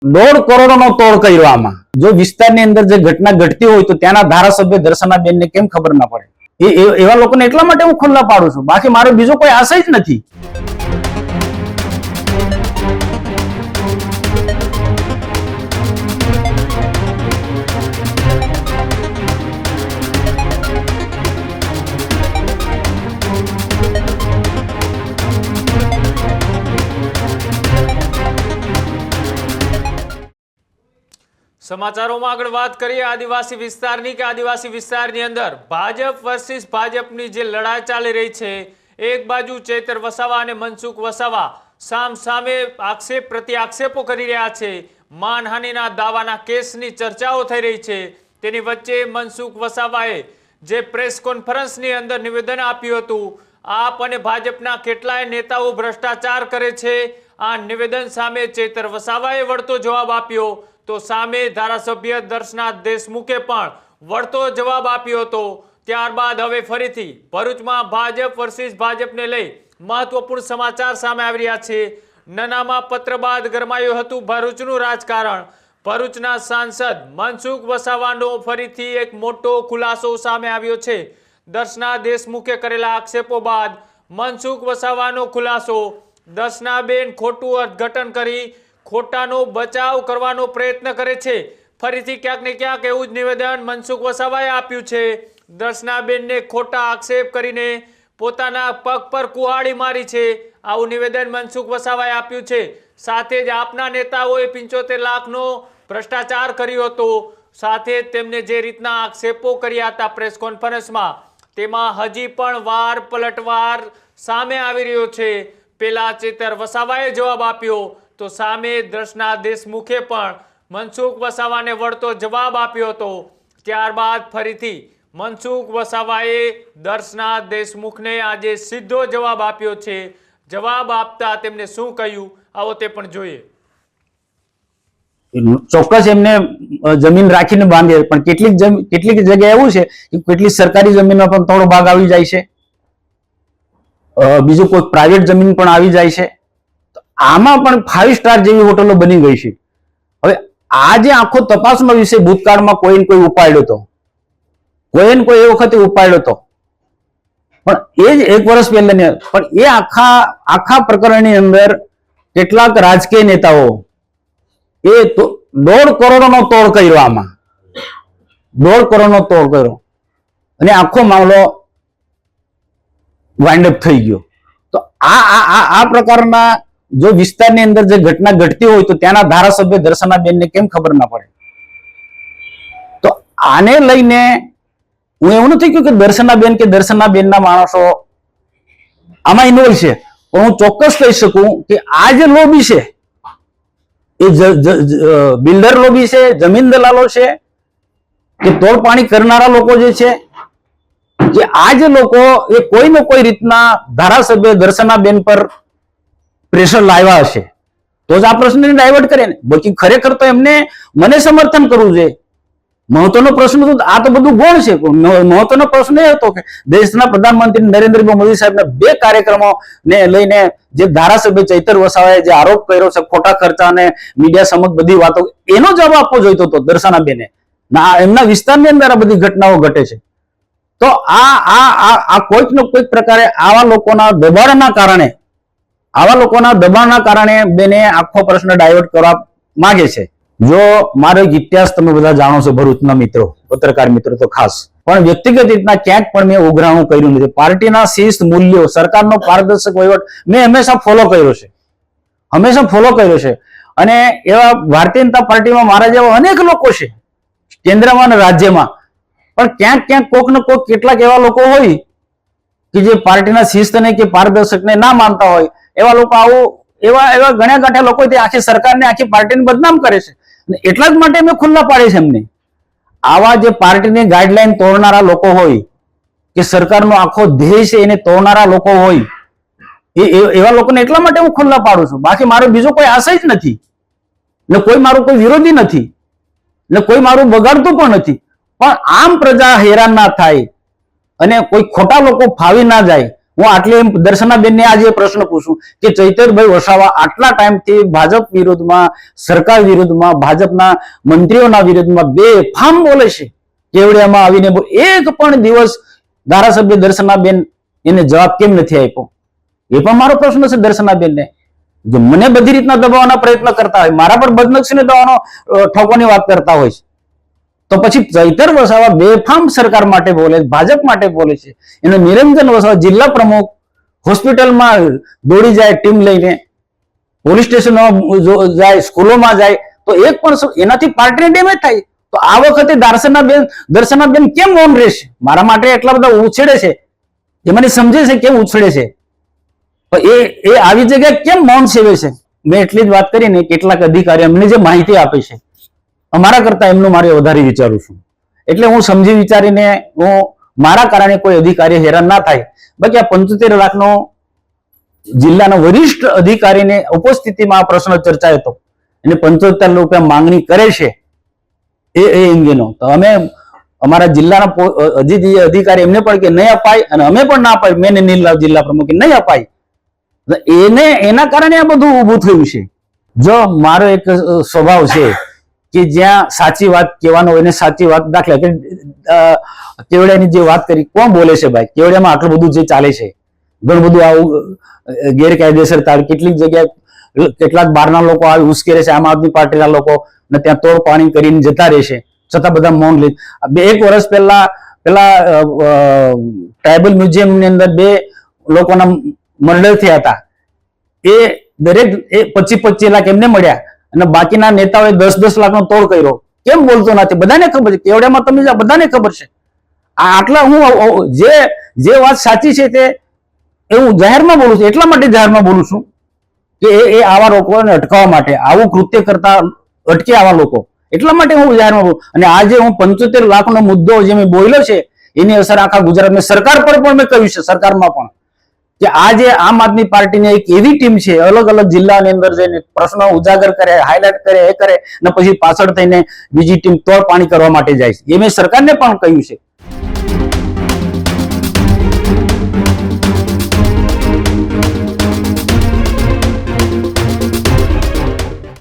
1.5 કરોડનો તોડ કર્યો આમાં. જો વિસ્તારની અંદર જે ઘટના ઘટતી હોય તો ત્યાંના ધારાસભ્ય દર્શનાબેનને કેમ ખબર ના પડે? એવા લોકોને એટલા માટે હું ખુલ્લા પાડું છું, બાકી મારો બીજો કોઈ આશય જ નથી. સમાચારોમાં આગળ વાત કરીએ આદિવાસી વિસ્તારની કે આદિવાસી વિસ્તારની અંદર ભાજપ વર્સિસ ભાજપની જે લડાઈ ચાલી રહી છે, એક બાજુ ચૈતર વસાવા અને મનસુખ વસાવા સામ સામે આક્ષેપ પ્રતિ આક્ષેપો કરી રહ્યા છે. માનહાનિના દાવાના કેસની ચર્ચાઓ થઈ રહી છે. તેની વચ્ચે મનસુખ વસાવાએ જે પ્રેસ કોન્ફરન્સની અંદર નિવેદન આપ્યું હતું, આપ અને ભાજપના કેટલાય નેતાઓ ભ્રષ્ટાચાર કરે છે, આ નિવેદન સામે ચૈતર વસાવાએ વળતો જવાબ આપ્યો. તો સામે ધારાસભ્ય દર્શના દેશમુખે પણ વળતો જવાબ આપ્યો હતો. ત્યારબાદ હવે ફરીથી ભરૂચમાં ભાજપ વર્સિસ ભાજપને લઈ મહત્વપૂર્ણ સમાચાર સામે આવી રહ્યા છે. નનામા પત્ર બાદ ગરમાયું હતું ભરૂચનું રાજકારણ. ભરૂચના સાંસદ મનસુખ વસાવાનો ફરીથી એક મોટો ખુલાસો સામે આવ્યો છે. દર્શના દેશમુખે કરેલા આક્ષેપો બાદ મનસુખ વસાવાનો ખુલાસો. દર્શનાબેન ખોટું અર્થઘટન કરી ખોટાનો બચાવ કરવાનો પ્રયત્ન કરે છે. ફરીથી ક્યાંક ને ક્યાંક એવું જ નિવેદન મનસુખ વસાવાએ આપ્યું છે. દર્શનાબેનને ખોટા આક્ષેપ કરીને પોતાના પગ પર કુહાડી મારી છે, આવું નિવેદન મનસુખ વસાવાએ આપ્યું છે. સાથે જ આપના નેતાઓએ 75 લાખનો ભ્રષ્ટાચાર કર્યો હતો. સાથે તેમને જે રીતના આક્ષેપો કર્યા હતા પ્રેસ કોન્ફરન્સમાં, તેમાં હજી પણ વાર પલટવાર સામે આવી રહ્યો છે. પેલા ચૈતર વસાવાએ જવાબ આપ્યો તો સામે દર્શના દેશમુખે પણ મનસુખ વસાવાને વળતો જવાબ આપ્યો હતો. ત્યારબાદ ફરીથી મનસુખ વસાવાએ દર્શના દેશમુખને આજે સીધો જવાબ આપ્યો છે. જવાબ આપતા તેમને શું કહ્યું, આવો તે પણ જોઈએ. ચોક્કસ એમને જમીન રાખીને બાંધે, પણ કેટલીક જગ્યાએ એવું છે કે કેટલીક સરકારી જમીનમાં પણ થોડો ભાગ આવી જાય છે, બીજું કોઈ પ્રાઇવેટ જમીન પણ આવી જાય છે. આમાં પણ 5 સ્ટાર જેવી હોટલો બની ગઈ છે. હવે આ જે આખો તપાસનો વિષય ભૂતકાળમાં કોઈને કોઈ ઉપાડ્યો હતો, કોઈને કોઈ એ વખતે ઉપાડ્યો હતો, પણ એ જ 1 વર્ષ પહેલા, પણ એ આખા પ્રકરણની અંદર કેટલાક રાજકીય નેતાઓ એ 1.5 કરોડનો તોડ કર્યો. આમાં 1.5 કરોડનો તોડ કર્યો અને આખો મામલો વાઇન્ડ અપ થઈ ગયો. તો આ પ્રકારના જો વિસ્તારની અંદર જે ઘટના ઘટતી હોય તો ત્યાંના ધારાસભ્ય દર્શનાબેનને કેમ ખબર ના પડે? તો આને લઈને હું એવું નથી કહ્યું કે દર્શનાબેનના માણસો આમાં ઇન્વોલ્વ છે, પણ હું ચોક્કસ કહી શકું કે આ જે લોબી છે એ બિલ્ડર લોબી છે, જમીન દલાલો છે, કે તોડ પાણી કરનારા લોકો જે છે, કે આ જે લોકો એ કોઈને કોઈ રીતના ધારાસભ્ય દર્શનાબેન પર પ્રેશર લાવ્યા હશે તો જ આ પ્રશ્નને ડાયવર્ટ કરે ને. બાકી ખરેખર તો એમને મને સમર્થન કરવું જોઈએ. મહત્વનો પ્રશ્ન તો આ તો બધું ગૌણ છે. મહત્વનો પ્રશ્ન એ હતો કે દેશના પ્રધાનમંત્રી નરેન્દ્રભાઈ મોદી સાહેબના 2 કાર્યક્રમો ને લઈને જે ધારાસભ્ય ચૈતર વસાવાએ જે આરોપ કર્યો છે ખોટા ખર્ચા અને મીડિયા સમક્ષ બધી વાતો, એનો જવાબ આપવો જોઈતો હતો દર્શનાબેને. એમના વિસ્તારની અંદર આ બધી ઘટનાઓ ઘટે છે. તો આ કોઈક ને કોઈક પ્રકારે આવા લોકોના દબાણના કારણે બેને આખો પ્રશ્ન ડાયવર્ટ કરવા માંગે છે. જો મારો એક ઇતિહાસ તમે બધા જાણો છો, ભરૂચના મિત્રો, પત્રકાર મિત્રો તો ખાસ, પણ વ્યક્તિગત રીતના ક્યાંક પણ મેં ઉઘરાણું કર્યું નથી. પાર્ટીના શિસ્ત મૂલ્યો, સરકારનો પારદર્શક વહીવટ મેં હંમેશા ફોલો કર્યો છે. અને એવા ભારતીય જનતા પાર્ટીમાં મારા જેવા અનેક લોકો છે કેન્દ્રમાં અને રાજ્યમાં, પણ ક્યાંક કોક ને કોક કેટલાક એવા લોકો હોય કે જે પાર્ટીના શિસ્તને કે પારદર્શકને ના માનતા હોય, એવા લોકો એવા ગણ્યા ગાંઠ્યા લોકો આખી સરકારને આખી પાર્ટીને બદનામ કરે છે. એટલા જ માટે મેં ખુલ્લા પાડે છે એમને. આવા જે પાર્ટીની ગાઈડલાઈન તોડનારા લોકો હોય, કે સરકારનો આખો ધ્યેય છે એને તોડનારા લોકો હોય, એવા લોકોને એટલા માટે હું ખુલ્લા પાડું છું. બાકી મારો બીજો કોઈ આશય જ નથી, ને કોઈ મારું કોઈ વિરોધી નથી, ને કોઈ મારું બગાડતું પણ નથી. પણ આમ પ્રજા હેરાન ના થાય અને કોઈ ખોટા લોકો ફાવી ના જાય, હું આટલી દર્શનાબેનને આજે પ્રશ્ન પૂછું કે ચૈતરભાઈ વસાવા આટલા ટાઈમથી ભાજપ વિરુદ્ધમાં, સરકાર વિરુદ્ધમાં, ભાજપના મંત્રીઓના વિરુદ્ધમાં બેફામ બોલે છે, કેવડિયામાં આવીને એક પણ દિવસ ધારાસભ્ય દર્શનાબેન એને જવાબ કેમ નથી આપ્યો? એ પણ મારો પ્રશ્ન છે દર્શનાબેનને. જો મને બધી રીતના દબાવવાના પ્રયત્ન કરતા હોય, મારા પર બદનક્ષીને દબાવવાનો ઠોકવાની વાત કરતા હોય છે, તો પછી ચૈતર વસાવા બેફામ સરકાર માટે બોલે, ભાજપ માટે બોલે છે. એને નિરંજન વસાવા જિલ્લા પ્રમુખ હોસ્પિટલમાં દોડી જાય ટીમ લઈને, પોલીસ સ્ટેશનમાં જાય, સ્કૂલોમાં જાય, તો એક પણ એનાથી પાર્ટીને ડેમેજ થાય. તો આ વખતે દર્શનાબેન કેમ મૌન રહેશે? મારા માટે એટલા બધા ઉછેડે છે, એ મને સમજે છે કેમ ઉછળે છે, એ આવી જગ્યાએ કેમ મૌન સેવે છે? મેં એટલી જ વાત કરીને કેટલાક અધિકારી અમને જે માહિતી આપે છે, અમારા કરતા એમનું મારે વધારે વિચારું છું. એટલે હું સમજી વિચારીને મારા કારણે કોઈ અધિકારી હેરાન ના થાય. બાકી આ 75 લાખનો જિલ્લાના વરિષ્ઠ અધિકારીને ઉપસ્થિતિમાં આ પ્રશ્ન ચર્ચાયો હતો, એને 75 રૂપિયા માંગણી કરે છે એ અંગેનો. તો અમે અમારા જિલ્લાના અધિકારી એમને પણ કે નહીં અપાય, અને અમે પણ ના અપાય, મેં નીલલાલ જિલ્લા પ્રમુખ નહીં અપાય. એના કારણે આ બધું ઊભું થયું છે. જો મારો એક સ્વભાવ છે કે જ્યાં સાચી વાત કહેવાનો હોય ને સાચી વાત, દાખલા કે કેવડિયાની જે વાત કરી, કોણ બોલે છે ભાઈ? કેવડિયામાં આટલું બધું જે ચાલે છે, ઘણું બધું આવું ગેરકાયદેસર તાળ, કેટલીક જગ્યાએ કેટલાક બહારના લોકો આવી ઉશ્કેરે છે, આમ આદમી પાર્ટીના લોકો, ને ત્યાં તોડ પાણી કરીને જતા રહેશે, છતાં બધા મૌન લે. 1 વર્ષ પહેલા ટ્રાઇબલ મ્યુઝિયમ ની અંદર 2 લોકોના મર્ડર થયા હતા. એ દરેક 25-25 લાખ એમને મળ્યા, અને બાકીના નેતાઓએ 10-10 લાખનો તોડ કર્યો. કેમ બોલતો નથી? બધાને ખબર છે, કેવડિયામાં તમે બધાને ખબર છે. આટલા હું જે વાત સાચી છે તે હું જાહેરમાં બોલું છું, એટલા માટે જાહેરમાં બોલું છું કે એ આવા લોકોને અટકાવવા માટે, આવું કૃત્ય કરતા અટકે આવા લોકો, એટલા માટે હું જાહેરમાં બોલું. અને આજે હું 75 લાખનો મુદ્દો જે મેં બોલ્યો છે, એની અસર આખા ગુજરાતમાં સરકાર પર પણ મેં કહ્યું છે, સરકારમાં પણ, કે આજે આમ આદમી પાર્ટીની એક એવી ટીમ છે, અલગ અલગ જિલ્લાની અંદર જઈને પ્રશ્નો ઉજાગર કરે, હાઇલાઇટ કરે, એ કરે, અને પછી પાછળ થઈને બીજી ટીમ તોડ પાણી કરવા માટે જાય છે. એ મેં સરકારને પણ કહ્યું છે.